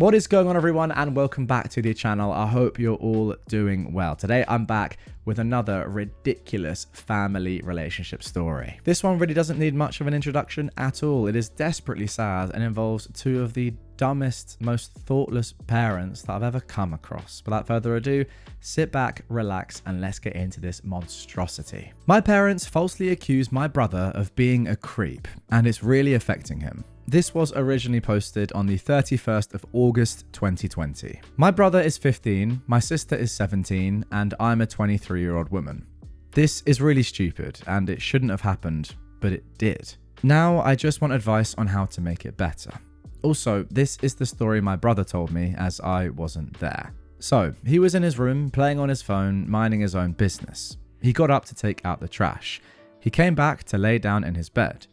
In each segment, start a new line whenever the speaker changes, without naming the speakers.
What is going on, everyone, and welcome back to the channel. I hope you're all doing well. Today I'm back with another ridiculous family relationship story. This one really doesn't need much of an introduction at all. It is desperately sad and involves two of the dumbest, most thoughtless parents that I've ever come across. Without further ado, sit back, relax, and let's get into this monstrosity. My parents falsely accused my brother of being a creep, and it's really affecting him. This was originally posted on the 31st of August 2020. My brother is 15, my sister is 17, and I'm a 23-year-old woman. This is really stupid, and it shouldn't have happened, but it did. Now I just want advice on how to make it better. Also, this is the story my brother told me as I wasn't there. So, he was in his room, playing on his phone, minding his own business. He got up to take out the trash. He came back to lay down in his bed.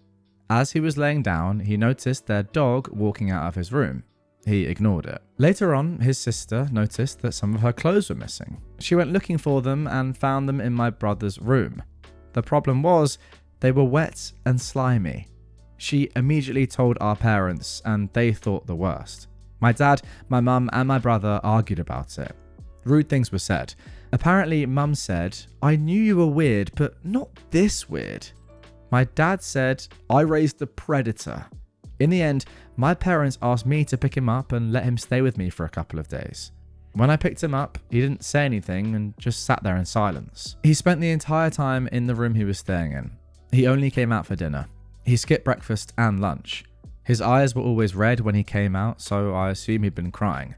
As he was laying down, he noticed their dog walking out of his room. He ignored it. Later on, his sister noticed that some of her clothes were missing. She went looking for them and found them in my brother's room. The problem was, they were wet and slimy. She immediately told our parents, and they thought the worst. My dad, my mum, and my brother argued about it. Rude things were said. Apparently, mum said, "I knew you were weird, but not this weird." My dad said, "I raised a predator." In the end, my parents asked me to pick him up and let him stay with me for a couple of days. When I picked him up, he didn't say anything and just sat there in silence. He spent the entire time in the room he was staying in. He only came out for dinner. He skipped breakfast and lunch. His eyes were always red when he came out, so I assume he'd been crying.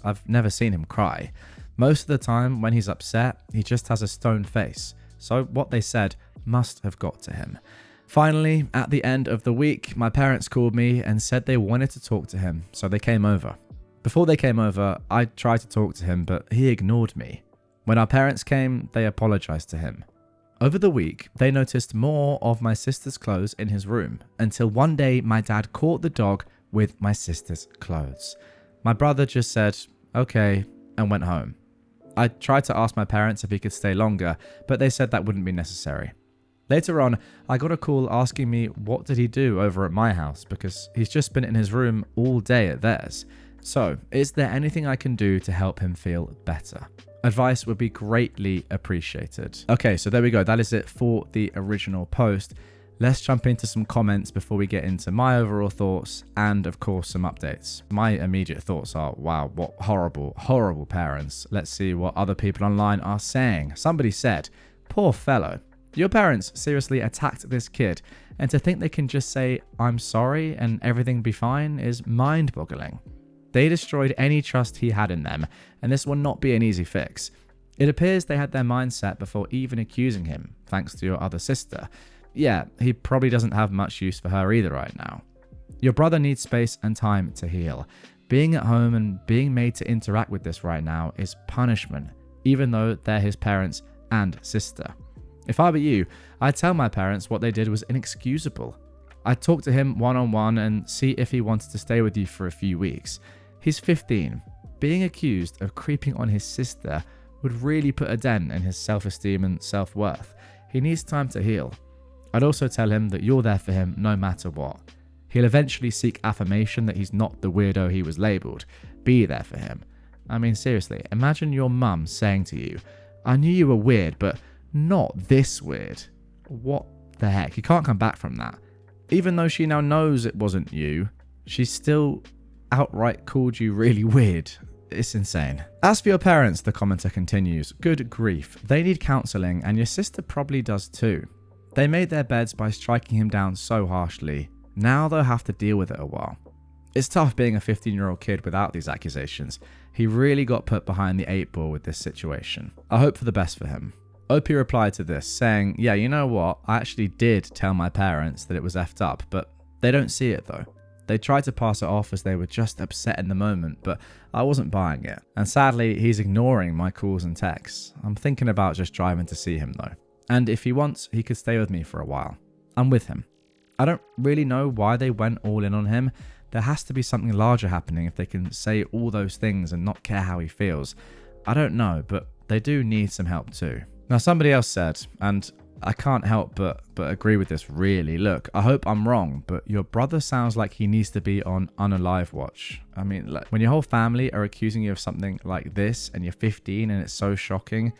I've never seen him cry. Most of the time, when he's upset, he just has a stone face, so what they said must have got to him. Finally, at the end of the week, my parents called me and said they wanted to talk to him, so they came over. Before they came over, I tried to talk to him, but he ignored me. When our parents came, they apologized to him. Over the week, they noticed more of my sister's clothes in his room, until one day my dad caught the dog with my sister's clothes. My brother just said, "Okay," and went home. I tried to ask my parents if he could stay longer, but they said that wouldn't be necessary. Later on, I got a call asking me what did he do over at my house because he's just been in his room all day at theirs. So, is there anything I can do to help him feel better? Advice would be greatly appreciated. Okay, so there we go. That is it for the original post. Let's jump into some comments before we get into my overall thoughts and, of course, some updates. My immediate thoughts are, wow, what horrible, horrible parents. Let's see what other people online are saying. Somebody said, "Poor fellow. Your parents seriously attacked this kid, and to think they can just say, 'I'm sorry' and everything be fine is mind-boggling. They destroyed any trust he had in them, and this will not be an easy fix. It appears they had their mind set before even accusing him, thanks to your other sister. Yeah, he probably doesn't have much use for her either right now. Your brother needs space and time to heal. Being at home and being made to interact with this right now is punishment, even though they're his parents and sister. If I were you, I'd tell my parents what they did was inexcusable. I'd talk to him one-on-one and see if he wanted to stay with you for a few weeks. He's 15. Being accused of creeping on his sister would really put a dent in his self-esteem and self-worth. He needs time to heal. I'd also tell him that you're there for him no matter what. He'll eventually seek affirmation that he's not the weirdo he was labelled. Be there for him. I mean, seriously, imagine your mum saying to you, 'I knew you were weird, but not this weird.' What the heck? You can't come back from that. Even though she now knows it wasn't you, she still outright called you really weird. It's insane." As for your parents, the commenter continues, "Good grief. They need counselling, and your sister probably does too. They made their beds by striking him down so harshly. Now they'll have to deal with it a while. It's tough being a 15-year-old kid without these accusations. He really got put behind the 8 ball with this situation. I hope for the best for him." OP replied to this, saying, "Yeah, you know what? I actually did tell my parents that it was effed up, but they don't see it though. They tried to pass it off as they were just upset in the moment, but I wasn't buying it. And sadly, he's ignoring my calls and texts. I'm thinking about just driving to see him though. And if he wants, he could stay with me for a while. I'm with him. I don't really know why they went all in on him. There has to be something larger happening if they can say all those things and not care how he feels. I don't know, but they do need some help too." Now, somebody else said, and I can't help but agree with this, really. Look, I hope I'm wrong, but your brother sounds like he needs to be on unalive watch. I mean, like, when your whole family are accusing you of something like this and you're 15 and it's so shocking,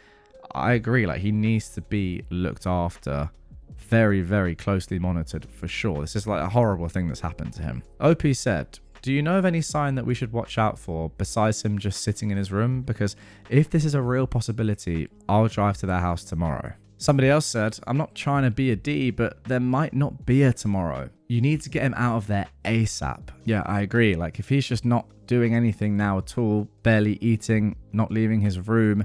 I agree. Like, he needs to be looked after, very, very closely monitored for sure. This is like a horrible thing that's happened to him. OP said, do you know of any sign that we should watch out for besides him just sitting in his room? Because if this is a real possibility, I'll drive to their house tomorrow. Somebody else said, I'm not trying to be a D, but there might not be a tomorrow. You need to get him out of there ASAP. Yeah, I agree. Like, if he's just not doing anything now at all, barely eating, not leaving his room,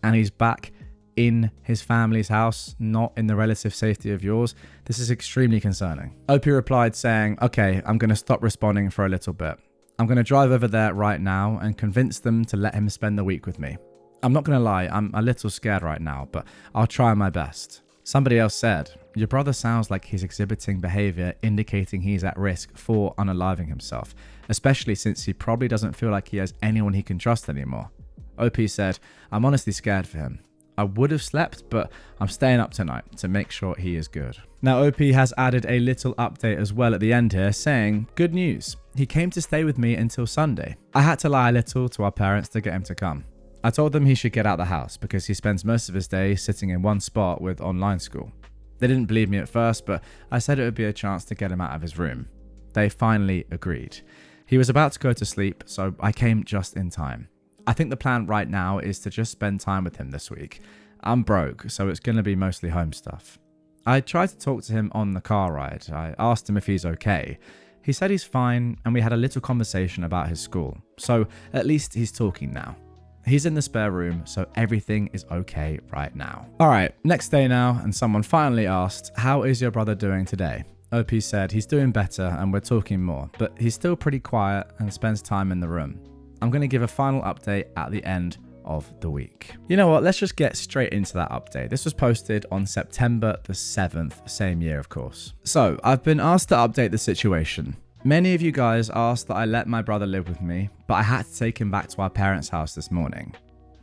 and he's back in his family's house, not in the relative safety of yours, this is extremely concerning. OP replied saying, okay, I'm going to stop responding for a little bit. I'm going to drive over there right now and convince them to let him spend the week with me. I'm not going to lie, I'm a little scared right now, but I'll try my best. Somebody else said, your brother sounds like he's exhibiting behavior indicating he's at risk for unaliving himself, especially since he probably doesn't feel like he has anyone he can trust anymore. OP said, I'm honestly scared for him. I would have slept, but I'm staying up tonight to make sure he is good. Now, OP has added a little update as well at the end here, saying, good news. He came to stay with me until Sunday. I had to lie a little to our parents to get him to come. I told them he should get out of the house because he spends most of his day sitting in one spot with online school. They didn't believe me at first, but I said it would be a chance to get him out of his room. They finally agreed. He was about to go to sleep, so I came just in time. I think the plan right now is to just spend time with him this week. I'm broke, so it's going to be mostly home stuff. I tried to talk to him on the car ride. I asked him if he's okay. He said he's fine, and we had a little conversation about his school. So at least he's talking now. He's in the spare room, so everything is okay right now. All right, next day now, and someone finally asked, how is your brother doing today? OP said he's doing better and we're talking more, but he's still pretty quiet and spends time in the room. I'm going to give a final update at the end of the week. You know what? Let's just get straight into that update. This was posted on September the 7th, same year, of course. So I've been asked to update the situation. Many of you guys asked that I let my brother live with me, but I had to take him back to our parents' house this morning.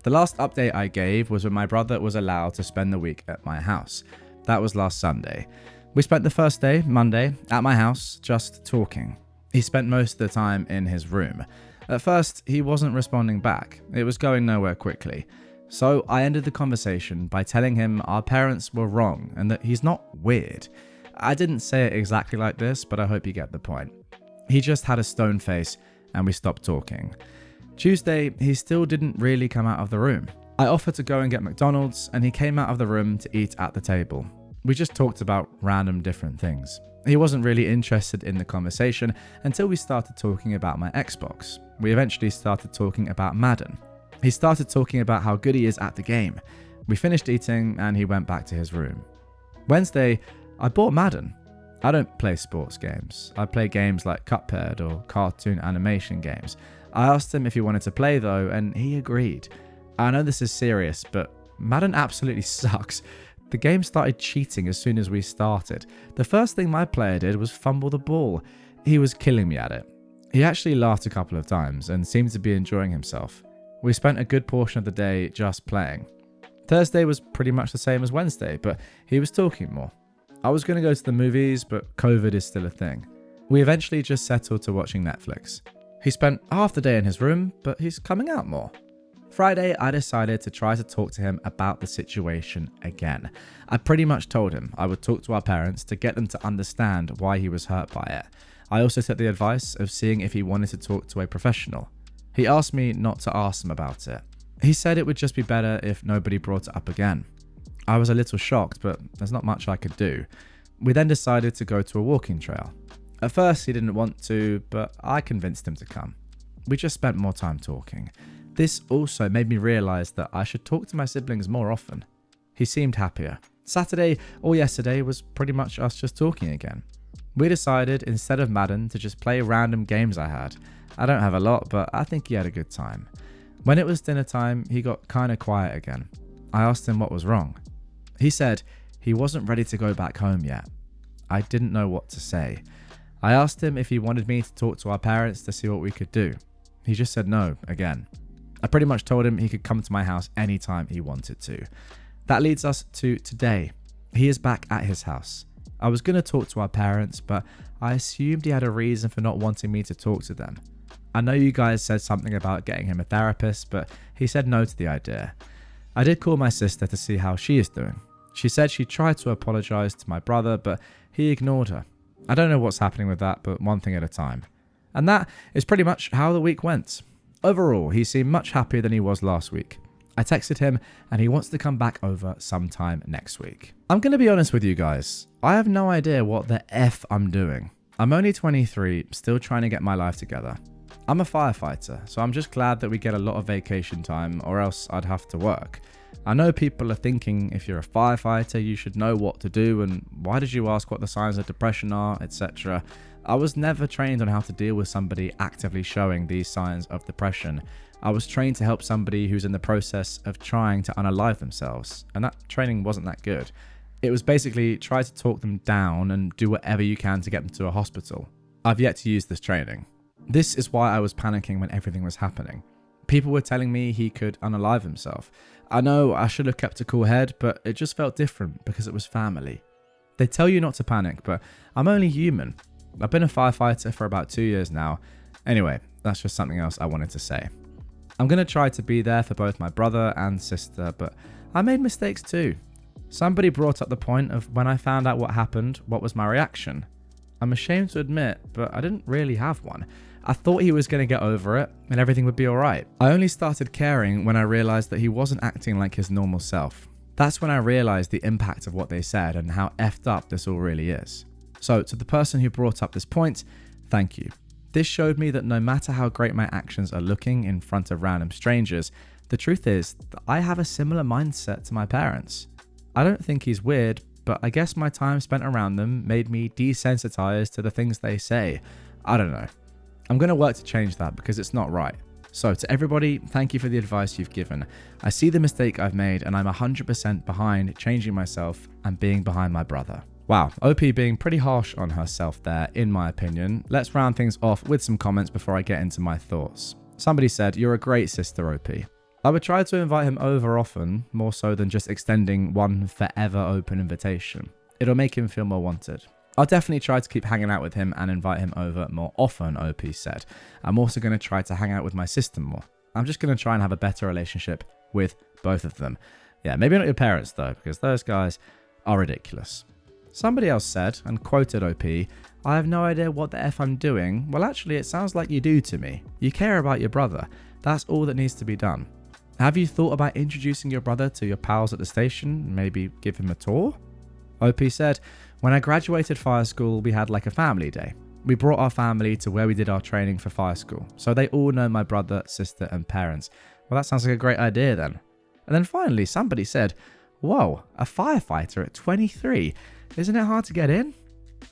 The last update I gave was when my brother was allowed to spend the week at my house. That was last Sunday. We spent the first day, Monday, at my house, just talking. He spent most of the time in his room. At first, he wasn't responding back. It was going nowhere quickly. So I ended the conversation by telling him our parents were wrong and that he's not weird. I didn't say it exactly like this, but I hope you get the point. He just had a stone face and we stopped talking. Tuesday, he still didn't really come out of the room. I offered to go and get McDonald's and he came out of the room to eat at the table. We just talked about random different things. He wasn't really interested in the conversation until we started talking about my Xbox. We eventually started talking about Madden. He started talking about how good he is at the game. We finished eating and he went back to his room. Wednesday, I bought Madden. I don't play sports games. I play games like Cuphead or cartoon animation games. I asked him if he wanted to play though, and he agreed. I know this is serious, but Madden absolutely sucks. The game started cheating as soon as we started. The first thing my player did was fumble the ball. He was killing me at it. He actually laughed a couple of times and seemed to be enjoying himself. We spent a good portion of the day just playing. Thursday was pretty much the same as Wednesday, but he was talking more. I was going to go to the movies, but COVID is still a thing. We eventually just settled to watching Netflix. He spent half the day in his room, but he's coming out more. Friday, I decided to try to talk to him about the situation again. I pretty much told him I would talk to our parents to get them to understand why he was hurt by it. I also took the advice of seeing if he wanted to talk to a professional. He asked me not to ask him about it. He said it would just be better if nobody brought it up again. I was a little shocked, but there's not much I could do. We then decided to go to a walking trail. At first, he didn't want to, but I convinced him to come. We just spent more time talking. This also made me realize that I should talk to my siblings more often. He seemed happier. Saturday or yesterday was pretty much us just talking again. We decided instead of Madden to just play random games I had. I don't have a lot, but I think he had a good time. When it was dinner time, he got kind of quiet again. I asked him what was wrong. He said he wasn't ready to go back home yet. I didn't know what to say. I asked him if he wanted me to talk to our parents to see what we could do. He just said no again. I pretty much told him he could come to my house anytime he wanted to. That leads us to today. He is back at his house. I was going to talk to our parents, but I assumed he had a reason for not wanting me to talk to them. I know you guys said something about getting him a therapist, but he said no to the idea. I did call my sister to see how she is doing. She said she tried to apologize to my brother, but he ignored her. I don't know what's happening with that, but one thing at a time. And that is pretty much how the week went. Overall, he seemed much happier than he was last week. I texted him and he wants to come back over sometime next week. I'm going to be honest with you guys. I have no idea what the F I'm doing. I'm only 23, still trying to get my life together. I'm a firefighter, so I'm just glad that we get a lot of vacation time, or else I'd have to work. I know people are thinking if you're a firefighter, you should know what to do, and why did you ask what the signs of depression are, etc. I was never trained on how to deal with somebody actively showing these signs of depression. I was trained to help somebody who's in the process of trying to unalive themselves, and that training wasn't that good. It was basically try to talk them down and do whatever you can to get them to a hospital. I've yet to use this training. This is why I was panicking when everything was happening. People were telling me he could unalive himself. I know I should have kept a cool head, but it just felt different because it was family. They tell you not to panic, but I'm only human. I've been a firefighter for about 2 years now. Anyway, that's just something else I wanted to say. I'm going to try to be there for both my brother and sister, but I made mistakes too. Somebody brought up the point of when I found out what happened, what was my reaction? I'm ashamed to admit, but I didn't really have one. I thought he was going to get over it and everything would be alright. I only started caring when I realised that he wasn't acting like his normal self. That's when I realised the impact of what they said and how effed up this all really is. So to the person who brought up this point, thank you. This showed me that no matter how great my actions are looking in front of random strangers, the truth is that I have a similar mindset to my parents. I don't think he's weird, but I guess my time spent around them made me desensitized to the things they say. I don't know. I'm going to work to change that because it's not right. So to everybody, thank you for the advice you've given. I see the mistake I've made and I'm 100% behind changing myself and being behind my brother. Wow, OP being pretty harsh on herself there, in my opinion. Let's round things off with some comments before I get into my thoughts. Somebody said, "You're a great sister, OP." I would try to invite him over often, more so than just extending one forever open invitation. It'll make him feel more wanted. I'll definitely try to keep hanging out with him and invite him over more often, OP said. I'm also going to try to hang out with my sister more. I'm just going to try and have a better relationship with both of them. Yeah, maybe not your parents though, because those guys are ridiculous. Somebody else said, and quoted OP, "I have no idea what the F I'm doing." Well, actually, it sounds like you do to me. You care about your brother. That's all that needs to be done. Have you thought about introducing your brother to your pals at the station? Maybe give him a tour? OP said, "When I graduated fire school, we had like a family day. We brought our family to where we did our training for fire school. So they all know my brother, sister, and parents." Well, that sounds like a great idea then. And then finally, somebody said, "Whoa, a firefighter at 23. Isn't it hard to get in?"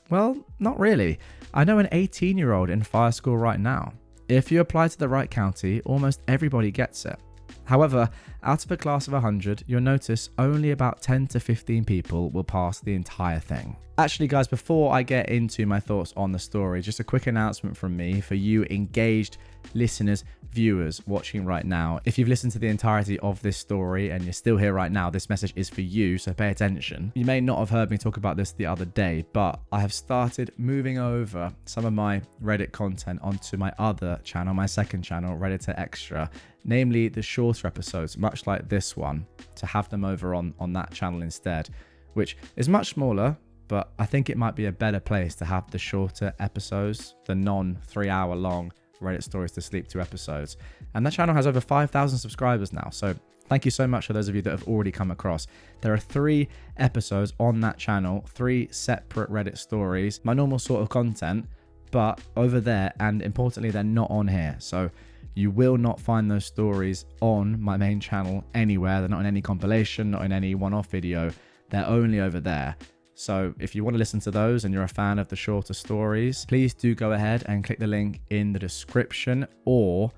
Well, not really. I know an 18-year-old in fire school right now. If you apply to the right county, almost everybody gets it. However, out of a class of 100, you'll notice only about 10 to 15 people will pass the entire thing. Actually, guys, before I get into my thoughts on the story, just a quick announcement from me for you engaged listeners, viewers watching right now. If you've listened to the entirety of this story and you're still here right now, this message is for you, so pay attention. You may not have heard me talk about this the other day, but I have started moving over some of my Reddit content onto my other channel, my second channel, Redditor Extra, namely the shorter episodes, much like this one, to have them over on that channel instead, which is much smaller, but I think it might be a better place to have the shorter episodes, the non-3 hour long Reddit Stories to Sleep 2 episodes. And that channel has over 5,000 subscribers now, so thank you so much for those of you that have already come across. There are 3 episodes on that channel, 3 separate Reddit stories, my normal sort of content, but over there, and importantly, they're not on here. So you will not find those stories on my main channel anywhere. They're not in any compilation, not in any one-off video. They're only over there. So if you want to listen to those and you're a fan of the shorter stories, please do go ahead and click the link in the description, or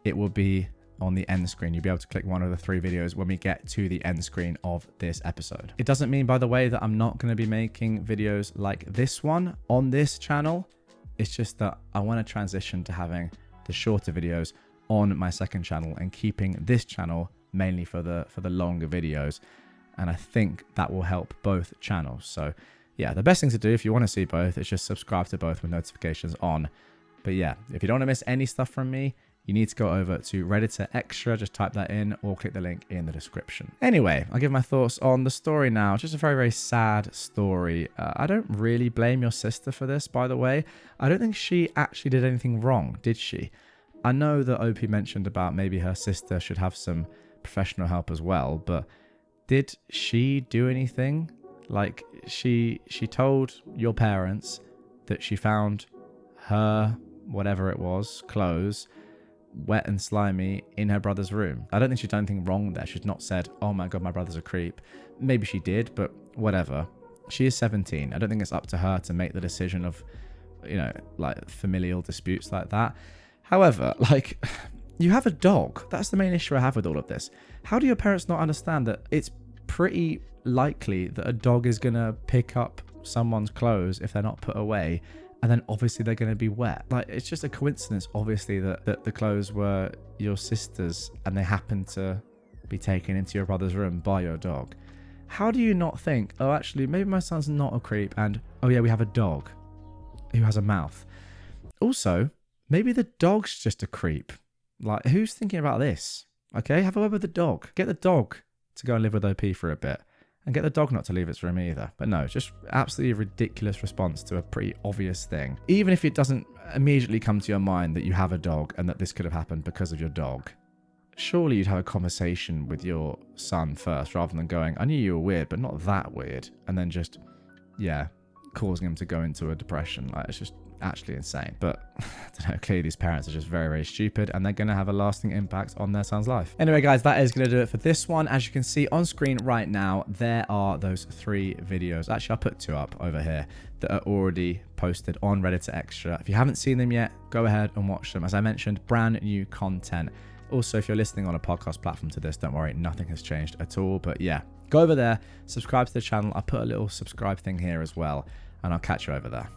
it will be on the end screen. You'll be able to click one of the 3 videos when we get to the end screen of this episode. It doesn't mean, by the way, that I'm not going to be making videos like this one on this channel. It's just that I want to transition to having the shorter videos on my second channel and keeping this channel mainly for the longer videos. And I think that will help both channels. So yeah, the best thing to do if you want to see both is just subscribe to both with notifications on. But yeah, if you don't want to miss any stuff from me, you need to go over to Redditor Extra, just type that in or click the link in the description. Anyway, I'll give my thoughts on the story now. Just a very, very sad story. I don't really blame your sister for this, by the way. I don't think she actually did anything wrong, did she? I know that OP mentioned about maybe her sister should have some professional help as well, but did she do anything? Like, she told your parents that she found her, whatever it was, clothes, wet and slimy in her brother's room. I don't think she's done anything wrong there. She's not said, oh my god, my brother's a creep. Maybe she did, but whatever. She is 17. I don't think it's up to her to make the decision of, you know, like familial disputes like that. However, like, you have a dog. That's the main issue I have with all of this. How do your parents not understand that it's pretty likely that a dog is going to pick up someone's clothes if they're not put away, and then obviously they're going to be wet? Like, it's just a coincidence, obviously, that the clothes were your sister's and they happened to be taken into your brother's room by your dog. How do you not think, oh, actually, maybe my son's not a creep, and, oh yeah, we have a dog who has a mouth. Also, maybe the dog's just a creep. Like, who's thinking about this? Okay, have a word with the dog. Get the dog to go and live with OP for a bit. And get the dog not to leave its room either. But no, just absolutely ridiculous response to a pretty obvious thing. Even if it doesn't immediately come to your mind that you have a dog and that this could have happened because of your dog, surely you'd have a conversation with your son first rather than going, I knew you were weird, but not that weird. And then just, yeah, causing him to go into a depression. Like, it's just actually insane. But I don't know, clearly these parents are just very, very stupid, and they're going to have a lasting impact on their son's life. Anyway, guys, that is going to do it for this one. As you can see on screen right now, there are those 3 videos. Actually, I'll put 2 up over here that are already posted on Redditor Extra. If you haven't seen them yet, go ahead and watch them. As I mentioned, brand new content. Also, if you're listening on a podcast platform to this, don't worry, nothing has changed at all. But yeah, go over there, subscribe to the channel. I'll put a little subscribe thing here as well, and I'll catch you over there.